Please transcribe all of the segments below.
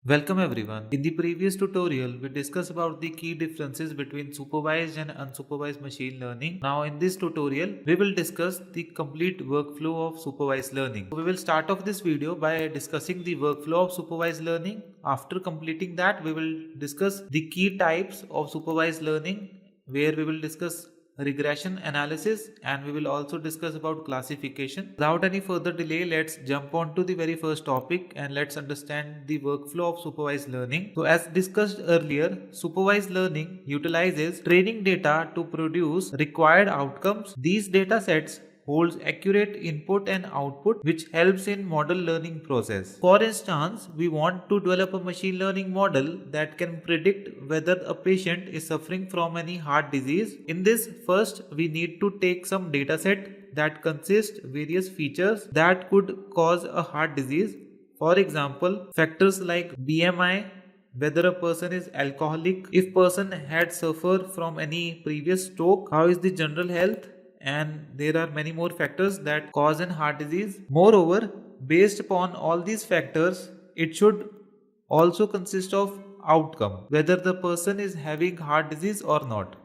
Welcome everyone. In the previous tutorial, we discussed about the key differences between supervised and unsupervised machine learning. Now in this tutorial, we will discuss the complete workflow of supervised learning. We will start off this video by discussing the workflow of supervised learning. After completing that, we will discuss the key types of supervised learning, where we will discuss regression analysis, and we will also discuss about classification. Without any further delay, let's jump on to the very first topic and let's understand the workflow of supervised learning. So as discussed earlier, supervised learning utilizes training data to produce required outcomes. These data sets holds accurate input and output, which helps in model learning process. For instance, we want to develop a machine learning model that can predict whether a patient is suffering from any heart disease. In this, first we need to take some data set that consists various features that could cause a heart disease. For example, factors like BMI, whether a person is alcoholic, if person had suffered from any previous stroke, how is the general health, and there are many more factors that cause an heart disease. Moreover, based upon all these factors, it should also consist of outcome, whether the person is having heart disease or not.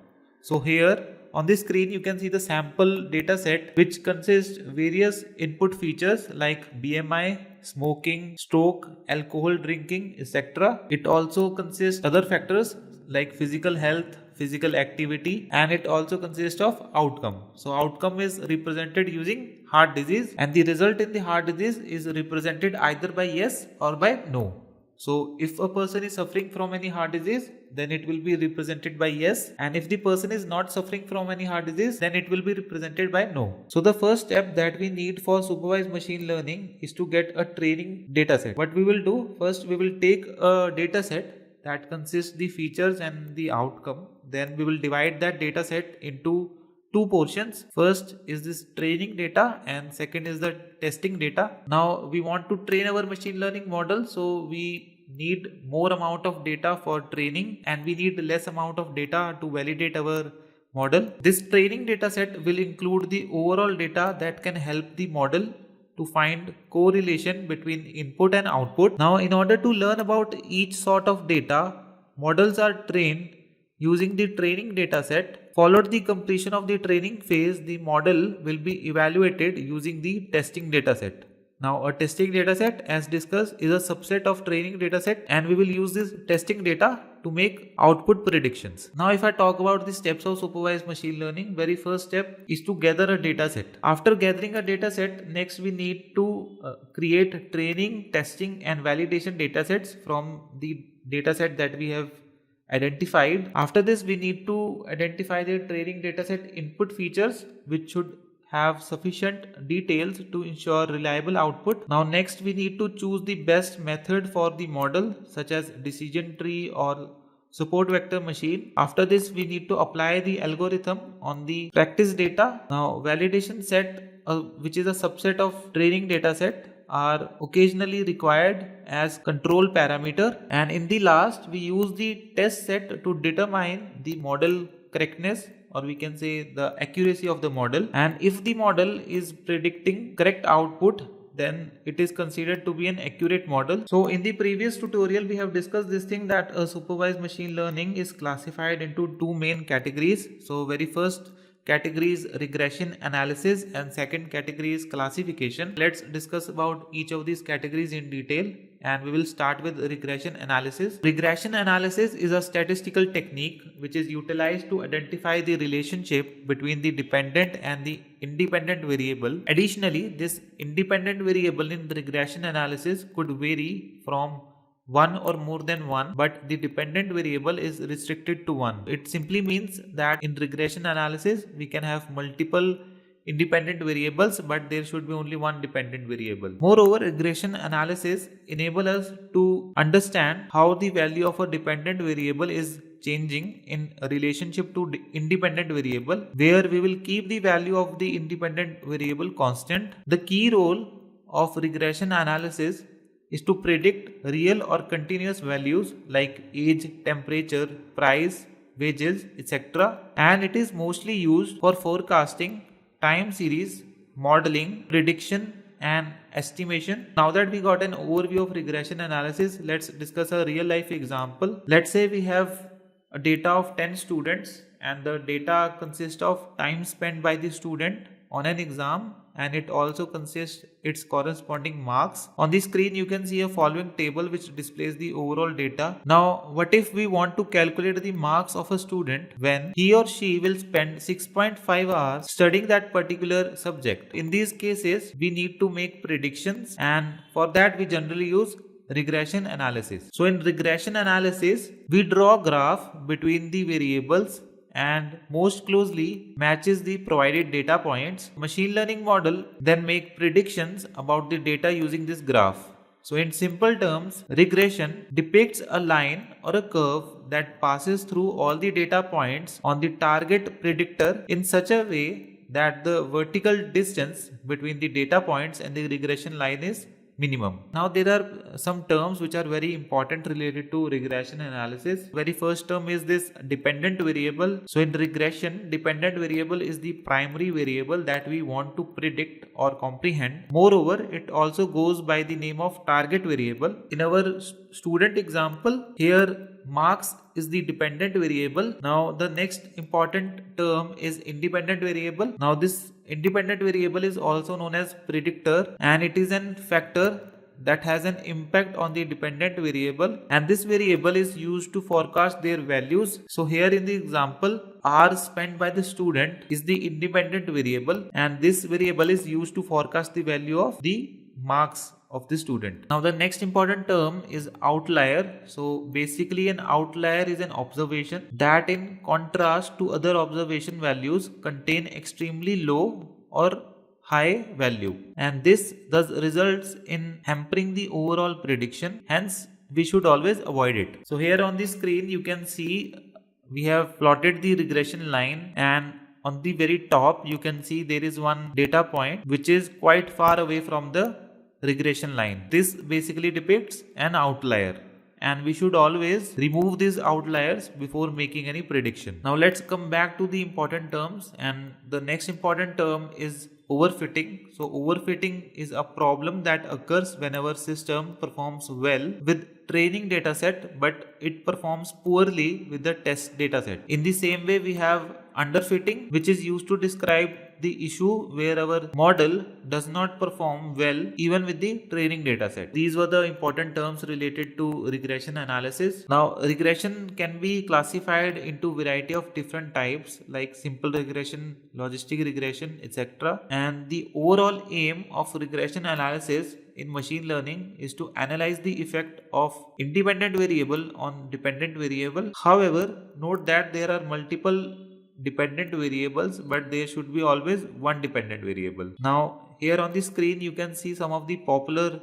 So here on the screen you can see the sample data set, which consists various input features like BMI, smoking, stroke, alcohol drinking, etc. It also consists other factors like physical health, physical activity, and it also consists of outcome. So outcome is represented using heart disease, and the result in the heart disease is represented either by yes or by no. So if a person is suffering from any heart disease, then it will be represented by yes, and if the person is not suffering from any heart disease, then it will be represented by no. So the first step that we need for supervised machine learning is to get a training data set. What we will do, first we will take a data set that consists the features and the outcome. Then we will divide that data set into two portions. First is this training data and second is the testing data. Now we want to train our machine learning model, so we need more amount of data for training and we need less amount of data to validate our model. This training data set will include the overall data that can help the model to find correlation between input and output. Now in order to learn about each sort of data, models are trained using the training data set. Followed the completion of the training phase, the model will be evaluated using the testing data set. Now a testing data set, as discussed, is a subset of training data set, and we will use this testing data to make output predictions. Now if I talk about the steps of supervised machine learning, very first step is to gather a data set. After gathering a data set, next we need to create training, testing and validation data sets from the data set that we have identified. After this, we need to identify the training dataset input features, which should have sufficient details to ensure reliable output. Now next we need to choose the best method for the model, such as decision tree or support vector machine. After this, we need to apply the algorithm on the practice data. Now validation set, which is a subset of training data set, are occasionally required as control parameter, and in the last we use the test set to determine the model correctness, or we can say the accuracy of the model. And if the model is predicting correct output, then it is considered to be an accurate model. So in the previous tutorial we have discussed this thing, that a supervised machine learning is classified into two main categories. So very first category is regression analysis and second category is classification. Let's discuss about each of these categories in detail, and we will start with regression analysis. Regression analysis is a statistical technique which is utilized to identify the relationship between the dependent and the independent variable. Additionally, this independent variable in the regression analysis could vary from one or more than one, but the dependent variable is restricted to one. It simply means that in regression analysis we can have multiple independent variables, but there should be only one dependent variable. Moreover, regression analysis enable us to understand how the value of a dependent variable is changing in relationship to independent variable, where we will keep the value of the independent variable constant. The key role of regression analysis is to predict real or continuous values like age, temperature, price, wages, etc. And it is mostly used for forecasting, time series, modeling, prediction and estimation. Now that we got an overview of regression analysis, let's discuss a real life example. Let's say we have a data of 10 students and the data consists of time spent by the student on an exam, and it also consists its corresponding marks. On the screen you can see a following table which displays the overall data. Now what if we want to calculate the marks of a student when he or she will spend 6.5 hours studying that particular subject? In these cases we need to make predictions, and for that we generally use regression analysis. So in regression analysis we draw a graph between the variables and most closely matches the provided data points. Machine learning model then make predictions about the data using this graph. So in simple terms, regression depicts a line or a curve that passes through all the data points on the target predictor in such a way that the vertical distance between the data points and the regression line is minimum. Now there are some terms which are very important related to regression analysis. Very first term is this dependent variable. So in regression, dependent variable is the primary variable that we want to predict or comprehend. Moreover, it also goes by the name of target variable. In our student example, here marks is the dependent variable. Now the next important term is independent variable. Now this independent variable is also known as predictor, and it is an factor that has an impact on the dependent variable, and this variable is used to forecast their values. So here in the example, hours spent by the student is the independent variable, and this variable is used to forecast the value of the marks of the student. Now the next important term is outlier. So basically an outlier is an observation that in contrast to other observation values contain extremely low or high value, and this thus results in hampering the overall prediction. Hence we should always avoid it. So here on the screen you can see we have plotted the regression line, and on the very top you can see there is one data point which is quite far away from the regression line. This basically depicts an outlier, and we should always remove these outliers before making any prediction. Now let's come back to the important terms, and the next important term is overfitting. So overfitting is a problem that occurs when our system performs well with training dataset but it performs poorly with the test dataset. In the same way we have underfitting, which is used to describe the issue where our model does not perform well even with the training dataset. These were the important terms related to regression analysis. Now regression can be classified into variety of different types like simple regression, logistic regression, etc. And the overall aim of regression analysis in machine learning is to analyze the effect of independent variable on dependent variable. However, note that there are multiple dependent variables, but there should be always one dependent variable. Now here on the screen you can see some of the popular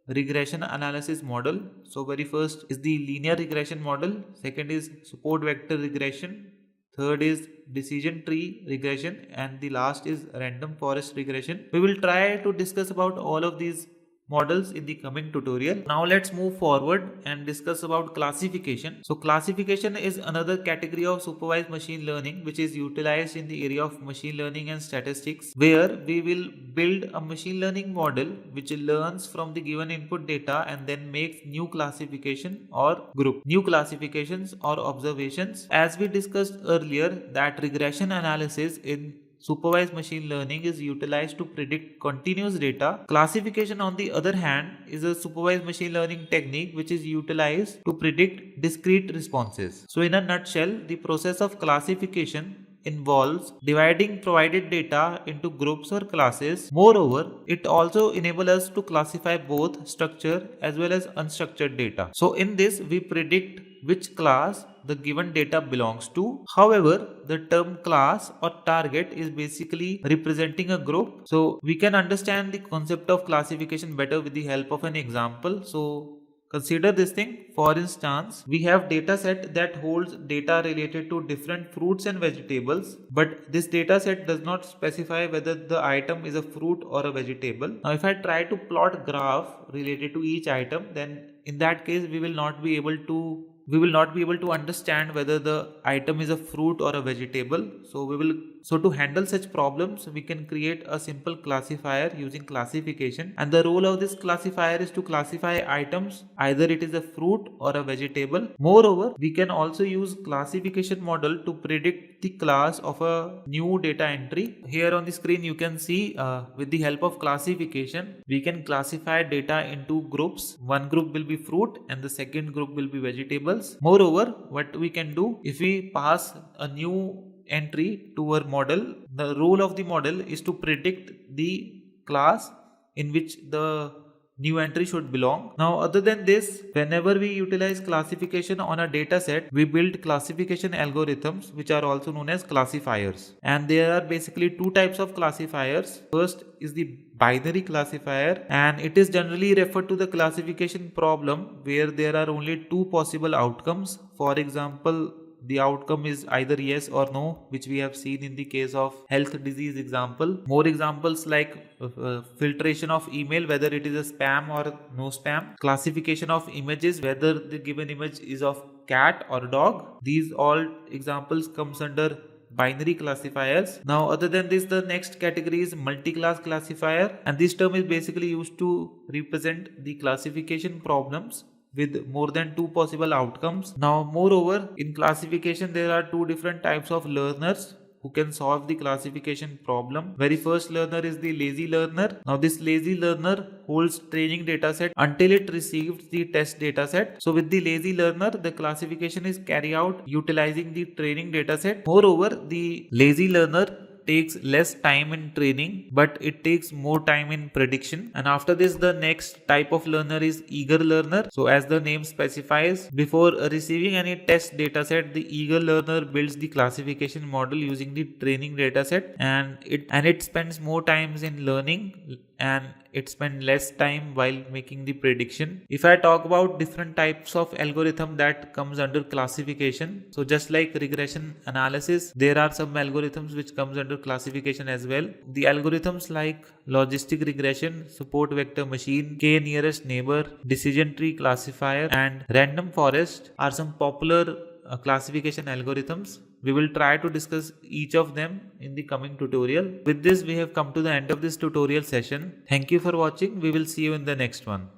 regression analysis model. So very first is the linear regression model, second is support vector regression, third is decision tree regression, and the last is random forest regression. We will try to discuss about all of these models in the coming tutorial. Now let's move forward and discuss about classification. So classification is another category of supervised machine learning which is utilized in the area of machine learning and statistics, where we will build a machine learning model which learns from the given input data and then makes new classification or group, new classifications or observations. As we discussed earlier, that regression analysis in supervised machine learning is utilized to predict continuous data. Classification, on the other hand, is a supervised machine learning technique which is utilized to predict discrete responses. So in a nutshell, the process of classification involves dividing provided data into groups or classes. Moreover, it also enables us to classify both structured as well as unstructured data. So in this, we predict which class the given data belongs to. However, the term class or target is basically representing a group. So we can understand the concept of classification better with the help of an example. So consider this thing. For instance, we have data set that holds data related to different fruits and vegetables, but this data set does not specify whether the item is a fruit or a vegetable. Now if I try to plot graph related to each item, then in that case we will not be able to understand whether the item is a fruit or a vegetable. So we will So to handle such problems, we can create a simple classifier using classification, and the role of this classifier is to classify items, either it is a fruit or a vegetable. Moreover, we can also use classification model to predict the class of a new data entry. Here on the screen you can see with the help of classification, we can classify data into groups. One group will be fruit and the second group will be vegetables. Moreover, what we can do, if we pass a new entry to our model, the role of the model is to predict the class in which the new entry should belong. Now, other than this, whenever we utilize classification on a data set, we build classification algorithms which are also known as classifiers. And there are basically two types of classifiers. First is the binary classifier, and it is generally referred to the classification problem where there are only two possible outcomes. For example, the outcome is either yes or no, which we have seen in the case of health disease example. More examples like filtration of email, whether it is a spam or no spam. Classification of images, whether the given image is of cat or dog. These all examples comes under binary classifiers. Now, other than this, the next category is multi-class classifier, and this term is basically used to represent the classification problems with more than two possible outcomes. Now, moreover, in classification there are two different types of learners who can solve the classification problem. Very first learner is the lazy learner. Now, this lazy learner holds training dataset until it receives the test dataset. So with the lazy learner, the classification is carried out utilizing the training dataset. Moreover, the lazy learner takes less time in training, but it takes more time in prediction. And after this, the next type of learner is eager learner. So as the name specifies, before receiving any test dataset, the eager learner builds the classification model using the training dataset, and it spends more times in learning and it spends less time while making the prediction. If I talk about different types of algorithm that comes under classification, so just like regression analysis, there are some algorithms which comes under classification as well. The algorithms like logistic regression, support vector machine, k nearest neighbor, decision tree classifier, and random forest are some popular classification algorithms. We will try to discuss each of them in the coming tutorial. With this, we have come to the end of this tutorial session. Thank you for watching. We will see you in the next one.